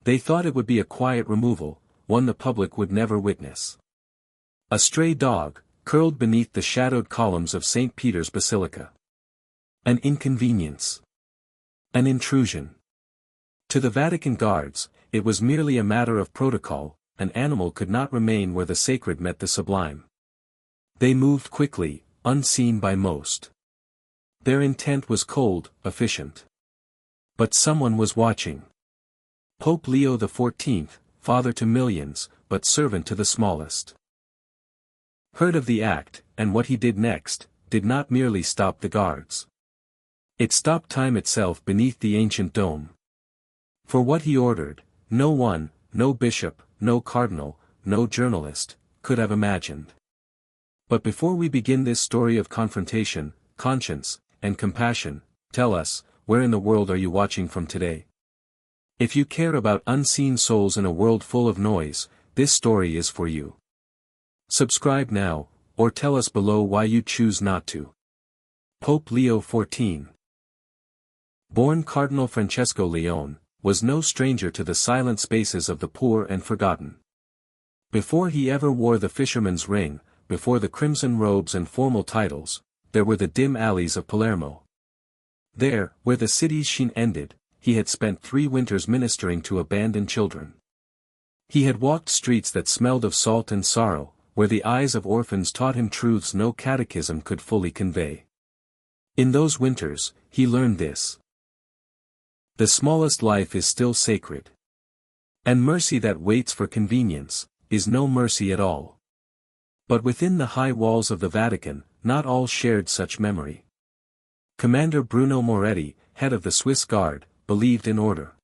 They thought it would be a quiet removal, one the public would never witness. A stray dog, curled beneath the shadowed columns of St. Peter's Basilica. An inconvenience. An intrusion. To the Vatican guards, it was merely a matter of protocol. An animal could not remain where the sacred met the sublime. They moved quickly, unseen by most. Their intent was cold, efficient. But someone was watching. Pope Leo XIV, father to millions, but servant to the smallest. Heard of the act, and what he did next, did not merely stop the guards. It stopped time itself beneath the ancient dome. For what he ordered, no one, no bishop, no cardinal, no journalist, could have imagined. But before we begin this story of confrontation, conscience, and compassion, tell us, where in the world are you watching from today? If you care about unseen souls in a world full of noise, this story is for you. Subscribe now, or tell us below why you choose not to. Pope Leo XIV. Born Cardinal Francesco Leone, was no stranger to the silent spaces of the poor and forgotten. Before he ever wore the fisherman's ring, before the crimson robes and formal titles, there were the dim alleys of Palermo. There, where the city's sheen ended, he had spent 3 winters ministering to abandoned children. He had walked streets that smelled of salt and sorrow, where the eyes of orphans taught him truths no catechism could fully convey. In those winters, he learned this. The smallest life is still sacred. And mercy that waits for convenience, is no mercy at all. But within the high walls of the Vatican, not all shared such memory. Commander Bruno Moretti, head of the Swiss Guard, believed in order.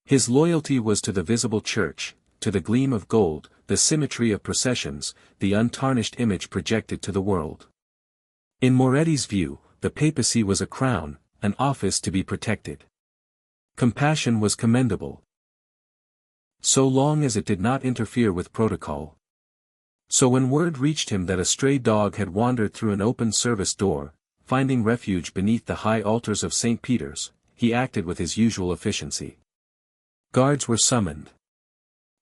His loyalty was to the visible church, to the gleam of gold, the symmetry of processions, the untarnished image projected to the world. In Moretti's view, the papacy was a crown, an office to be protected. Compassion was commendable, so long as it did not interfere with protocol. So when word reached him that a stray dog had wandered through an open service door, finding refuge beneath the high altars of St. Peter's, he acted with his usual efficiency. Guards were summoned.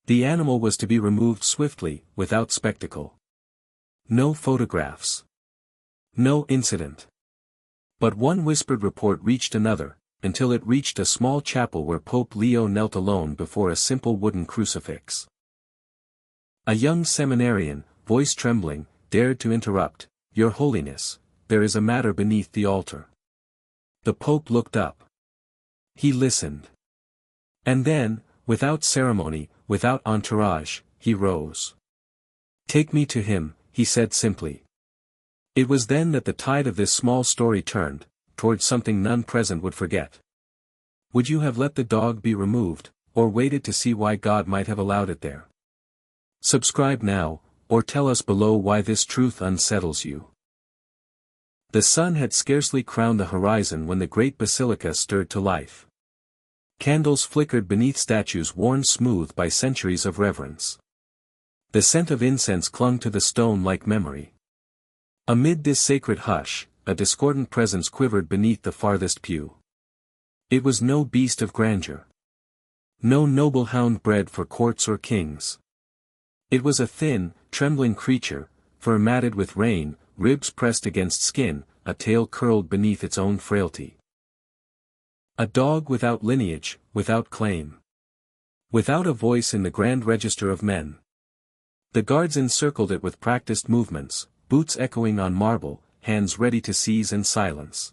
The animal was to be removed swiftly, without spectacle. No photographs. No incident. But one whispered report reached another, until it reached a small chapel where Pope Leo knelt alone before a simple wooden crucifix. A young seminarian, voice trembling, dared to interrupt, "Your Holiness, there is a matter beneath the altar." The Pope looked up. He listened. And then, without ceremony, without entourage, he rose. "Take me to him," he said simply. It was then that the tide of this small story turned, towards something none present would forget. Would you have let the dog be removed, or waited to see why God might have allowed it there? Subscribe now, or tell us below why this truth unsettles you. The sun had scarcely crowned the horizon when the great basilica stirred to life. Candles flickered beneath statues worn smooth by centuries of reverence. The scent of incense clung to the stone like memory. Amid this sacred hush, a discordant presence quivered beneath the farthest pew. It was no beast of grandeur. No noble hound bred for courts or kings. It was a thin, trembling creature, fur matted with rain, ribs pressed against skin, a tail curled beneath its own frailty. A dog without lineage, without claim. Without a voice in the grand register of men. The guards encircled it with practiced movements, boots echoing on marble, hands ready to seize and silence.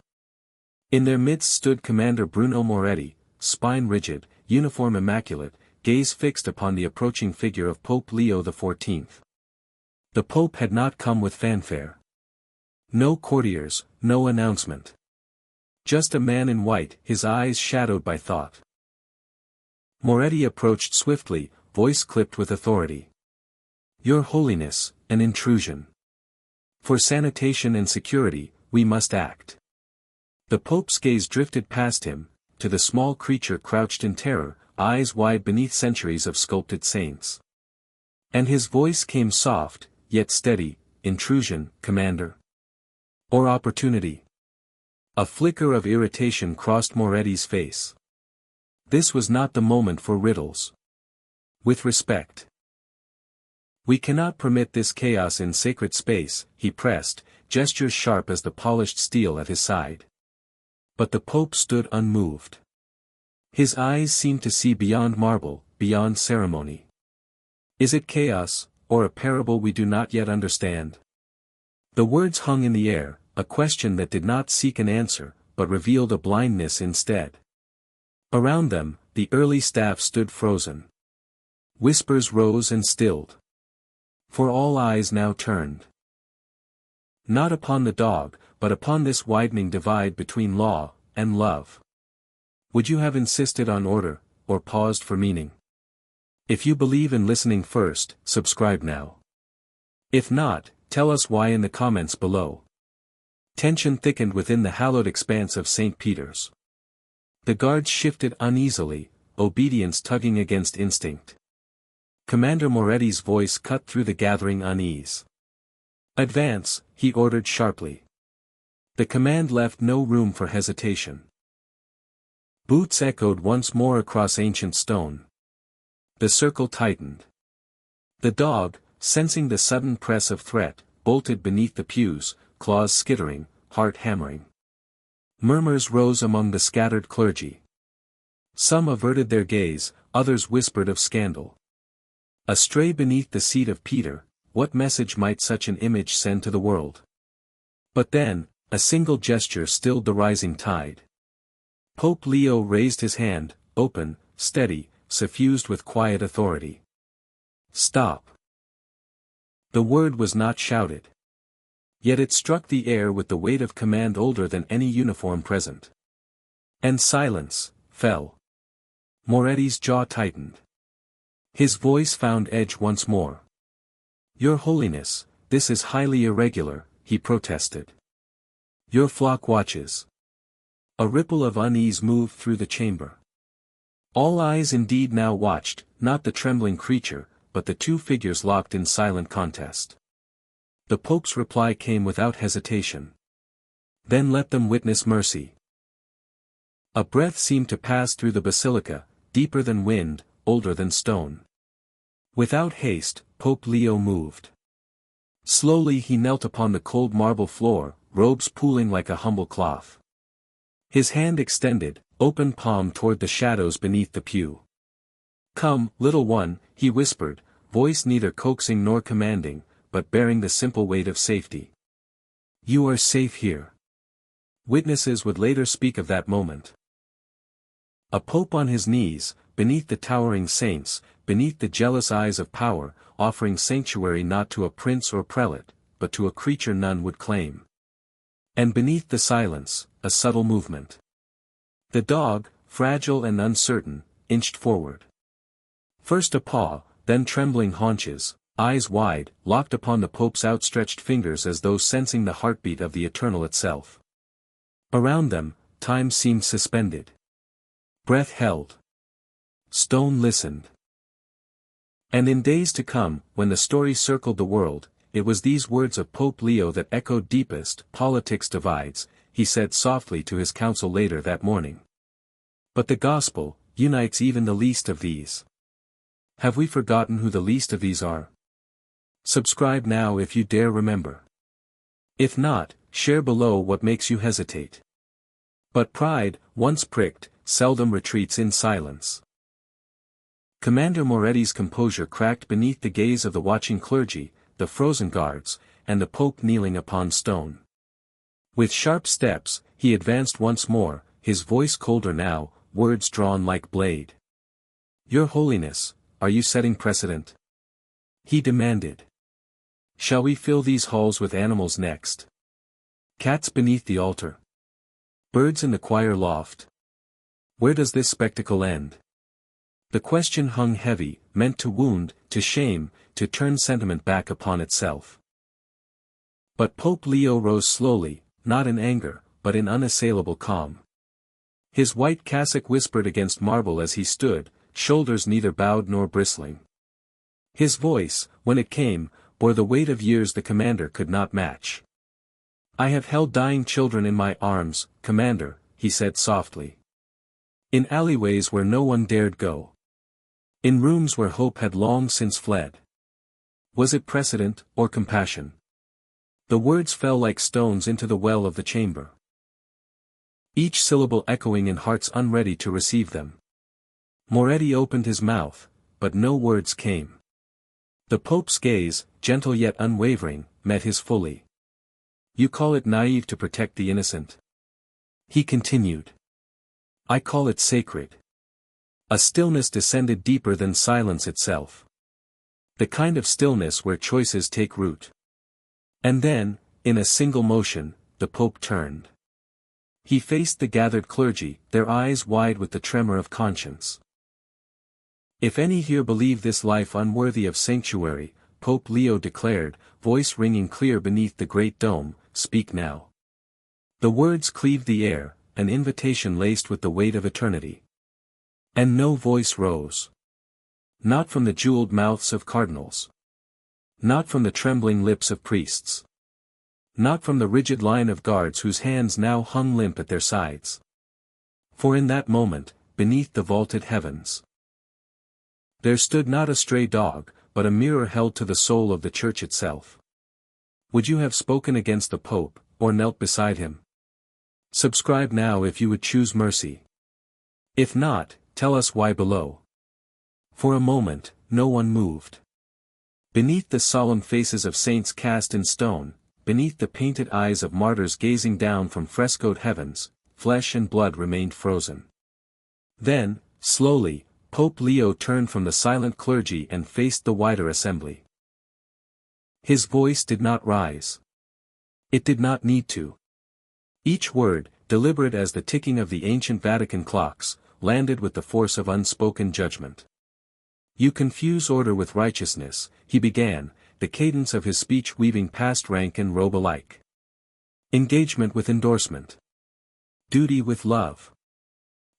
In their midst stood Commander Bruno Moretti, spine rigid, uniform immaculate, gaze fixed upon the approaching figure of Pope Leo XIV. The Pope had not come with fanfare. No courtiers, no announcement. Just a man in white, his eyes shadowed by thought. Moretti approached swiftly, voice clipped with authority. "Your Holiness, an intrusion. For sanitation and security, we must act." The Pope's gaze drifted past him, to the small creature crouched in terror, eyes wide beneath centuries of sculpted saints. And his voice came soft, yet steady, "Intrusion, Commander? Or opportunity?" A flicker of irritation crossed Moretti's face. This was not the moment for riddles. With respect. We cannot permit this chaos in sacred space, he pressed, gestures sharp as the polished steel at his side. But the Pope stood unmoved. His eyes seemed to see beyond marble, beyond ceremony. Is it chaos, or a parable we do not yet understand? The words hung in the air, a question that did not seek an answer, but revealed a blindness instead. Around them, the early staff stood frozen. Whispers rose and stilled. For all eyes now turned. Not upon the dog, but upon this widening divide between law and love. Would you have insisted on order, or paused for meaning? If you believe in listening first, subscribe now. If not, tell us why in the comments below. Tension thickened within the hallowed expanse of St. Peter's. The guards shifted uneasily, obedience tugging against instinct. Commander Moretti's voice cut through the gathering unease. Advance, he ordered sharply. The command left no room for hesitation. Boots echoed once more across ancient stone. The circle tightened. The dog, sensing the sudden press of threat, bolted beneath the pews, claws skittering, heart hammering. Murmurs rose among the scattered clergy. Some averted their gaze, others whispered of scandal. Astray beneath the seat of Peter, what message might such an image send to the world? But then, a single gesture stilled the rising tide. Pope Leo raised his hand, open, steady, suffused with quiet authority. Stop. The word was not shouted. Yet it struck the air with the weight of command older than any uniform present. And silence fell. Moretti's jaw tightened. His voice found edge once more. Your Holiness, this is highly irregular, he protested. Your flock watches. A ripple of unease moved through the chamber. All eyes indeed now watched, not the trembling creature, but the two figures locked in silent contest. The Pope's reply came without hesitation. Then let them witness mercy. A breath seemed to pass through the Basilica, deeper than wind, older than stone. Without haste, Pope Leo moved. Slowly he knelt upon the cold marble floor, robes pooling like a humble cloth. His hand extended, open palm toward the shadows beneath the pew. Come, little one, he whispered, voice neither coaxing nor commanding, but bearing the simple weight of safety. You are safe here. Witnesses would later speak of that moment. A pope on his knees, beneath the towering saints, beneath the jealous eyes of power, offering sanctuary not to a prince or prelate, but to a creature none would claim. And beneath the silence, a subtle movement. The dog, fragile and uncertain, inched forward. First a paw, then trembling haunches, eyes wide, locked upon the Pope's outstretched fingers as though sensing the heartbeat of the eternal itself. Around them, time seemed suspended. Breath held. Stone listened. And in days to come, when the story circled the world, it was these words of Pope Leo that echoed deepest. Politics divides, he said softly to his council later that morning. But the gospel unites even the least of these. Have we forgotten who the least of these are? Subscribe now if you dare remember. If not, share below what makes you hesitate. But pride, once pricked, seldom retreats in silence. Commander Moretti's composure cracked beneath the gaze of the watching clergy, the frozen guards, and the Pope kneeling upon stone. With sharp steps, he advanced once more, his voice colder now, words drawn like blade. Your Holiness, are you setting precedent? He demanded. Shall we fill these halls with animals next? Cats beneath the altar? Birds in the choir loft? Where does this spectacle end? The question hung heavy, meant to wound, to shame, to turn sentiment back upon itself. But Pope Leo rose slowly, not in anger, but in unassailable calm. His white cassock whispered against marble as he stood, shoulders neither bowed nor bristling. His voice, when it came, bore the weight of years the commander could not match. I have held dying children in my arms, Commander, he said softly. In alleyways where no one dared go. In rooms where hope had long since fled. Was it precedent, or compassion? The words fell like stones into the well of the chamber. Each syllable echoing in hearts unready to receive them. Moretti opened his mouth, but no words came. The Pope's gaze, gentle yet unwavering, met his fully. You call it naive to protect the innocent. He continued. I call it sacred. A stillness descended deeper than silence itself. The kind of stillness where choices take root. And then, in a single motion, the Pope turned. He faced the gathered clergy, their eyes wide with the tremor of conscience. If any here believe this life unworthy of sanctuary, Pope Leo declared, voice ringing clear beneath the great dome, speak now. The words cleaved the air, an invitation laced with the weight of eternity. And no voice rose. Not from the jeweled mouths of cardinals. Not from the trembling lips of priests. Not from the rigid line of guards whose hands now hung limp at their sides. For in that moment, beneath the vaulted heavens, there stood not a stray dog, but a mirror held to the soul of the Church itself. Would you have spoken against the Pope, or knelt beside him? Subscribe now if you would choose mercy. If not, tell us why below. For a moment, no one moved. Beneath the solemn faces of saints cast in stone, beneath the painted eyes of martyrs gazing down from frescoed heavens, flesh and blood remained frozen. Then, slowly, Pope Leo turned from the silent clergy and faced the wider assembly. His voice did not rise. It did not need to. Each word, deliberate as the ticking of the ancient Vatican clocks, landed with the force of unspoken judgment. You confuse order with righteousness, he began, the cadence of his speech weaving past rank and robe alike. Engagement with endorsement. Duty with love.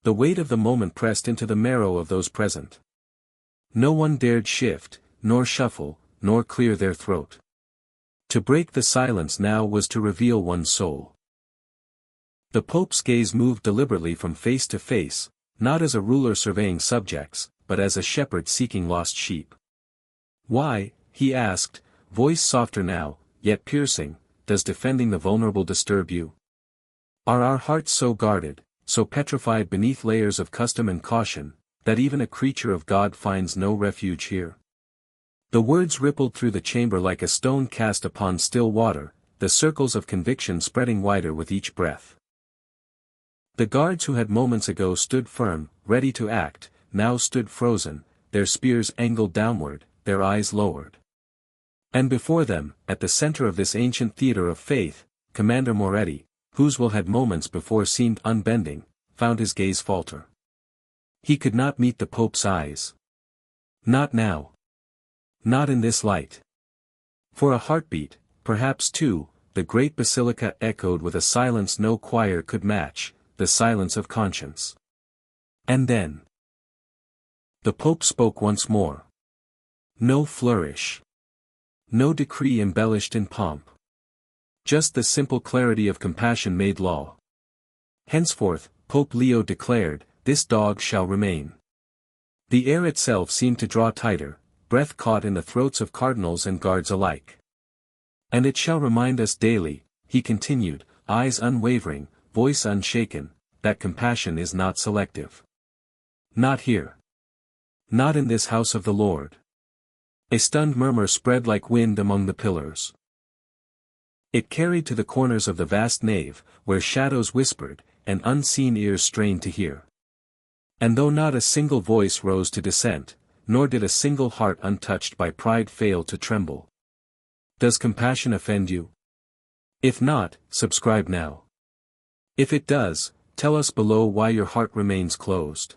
The weight of the moment pressed into the marrow of those present. No one dared shift, nor shuffle, nor clear their throat. To break the silence now was to reveal one's soul. The Pope's gaze moved deliberately from face to face, not as a ruler surveying subjects, but as a shepherd seeking lost sheep. Why, he asked, voice softer now, yet piercing, does defending the vulnerable disturb you? Are our hearts so guarded, so petrified beneath layers of custom and caution, that even a creature of God finds no refuge here? The words rippled through the chamber like a stone cast upon still water, the circles of conviction spreading wider with each breath. The guards who had moments ago stood firm, ready to act, now stood frozen, their spears angled downward, their eyes lowered. And before them, at the center of this ancient theater of faith, Commander Moretti, whose will had moments before seemed unbending, found his gaze falter. He could not meet the Pope's eyes. Not now. Not in this light. For a heartbeat, perhaps two, the great Basilica echoed with a silence no choir could match, the silence of conscience. And then the Pope spoke once more. No flourish. No decree embellished in pomp. Just the simple clarity of compassion made law. Henceforth, Pope Leo declared, this dog shall remain. The air itself seemed to draw tighter, breath caught in the throats of cardinals and guards alike. And it shall remind us daily, he continued, eyes unwavering, voice unshaken, that compassion is not selective. Not here. Not in this house of the Lord. A stunned murmur spread like wind among the pillars. It carried to the corners of the vast nave, where shadows whispered, and unseen ears strained to hear. And though not a single voice rose to dissent, nor did a single heart untouched by pride fail to tremble. Does compassion offend you? If not, subscribe now. If it does, tell us below why your heart remains closed.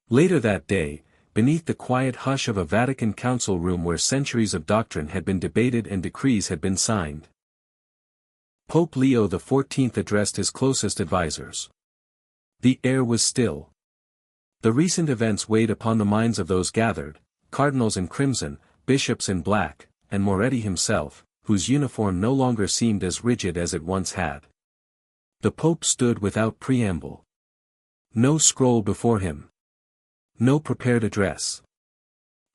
Later that day, beneath the quiet hush of a Vatican council room where centuries of doctrine had been debated and decrees had been signed, Pope Leo XIV addressed his closest advisors. The air was still. The recent events weighed upon the minds of those gathered, cardinals in crimson, bishops in black, and Moretti himself, whose uniform no longer seemed as rigid as it once had. The Pope stood without preamble. No scroll before him. No prepared address.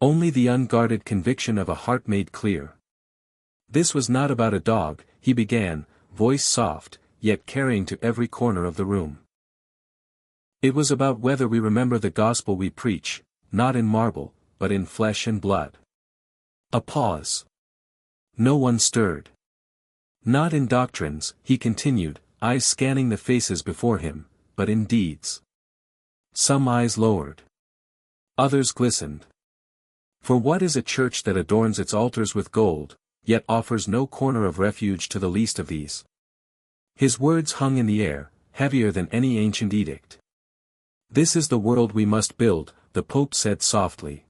Only the unguarded conviction of a heart made clear. This was not about a dog, he began, voice soft, yet carrying to every corner of the room. It was about whether we remember the gospel we preach, not in marble, but in flesh and blood. A pause. No one stirred. Not in doctrines, he continued, eyes scanning the faces before him, but in deeds. Some eyes lowered. Others glistened. For what is a church that adorns its altars with gold, yet offers no corner of refuge to the least of these? His words hung in the air, heavier than any ancient edict. This is the world we must build, the Pope said softly.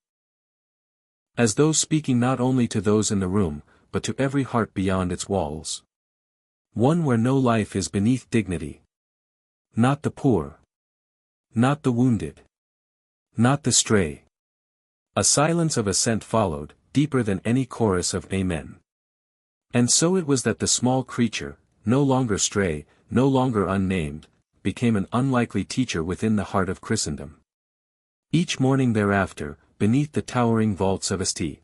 As though speaking not only to those in the room, but to every heart beyond its walls. One where no life is beneath dignity. Not the poor. Not the wounded. Not the stray. A silence of assent followed, deeper than any chorus of amen. And so it was that the small creature, no longer stray, no longer unnamed, became an unlikely teacher within the heart of Christendom. Each morning thereafter, beneath the towering vaults of St.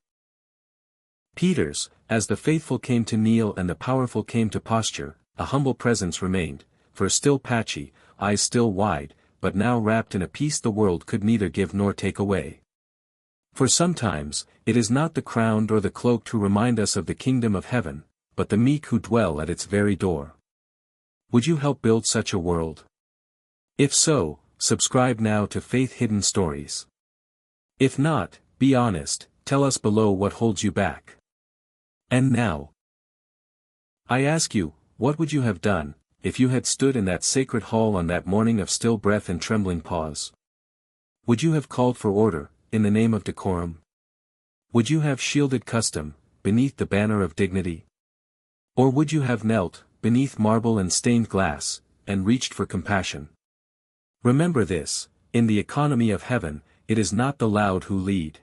Peter's, as the faithful came to kneel and the powerful came to posture, a humble presence remained, fur still patchy, eyes still wide, but now wrapped in a peace the world could neither give nor take away. For sometimes, it is not the crowned or the cloaked who remind us of the kingdom of heaven, but the meek who dwell at its very door. Would you help build such a world? If so, subscribe now to Faith Hidden Stories. If not, be honest, tell us below what holds you back. And now, I ask you, what would you have done, if you had stood in that sacred hall on that morning of still breath and trembling pause? Would you have called for order, in the name of decorum? Would you have shielded custom, beneath the banner of dignity? Or would you have knelt, beneath marble and stained glass, and reached for compassion? Remember this, in the economy of heaven, it is not the loud who lead.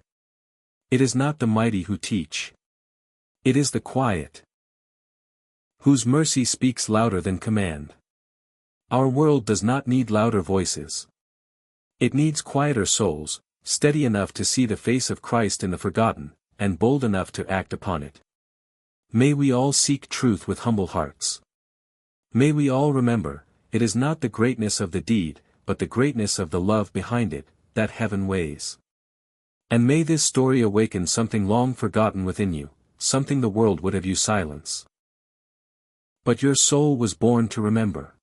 It is not the mighty who teach. It is the quiet, whose mercy speaks louder than command. Our world does not need louder voices. It needs quieter souls, steady enough to see the face of Christ in the forgotten, and bold enough to act upon it. May we all seek truth with humble hearts. May we all remember, it is not the greatness of the deed, but the greatness of the love behind it, that heaven weighs. And may this story awaken something long forgotten within you, something the world would have you silence. But your soul was born to remember.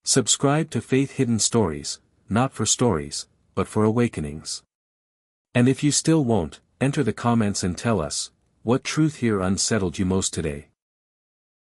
Subscribe to Faith Hidden Stories, not for stories, but for awakenings. And if you still won't, enter the comments and tell us, what truth here unsettled you most today.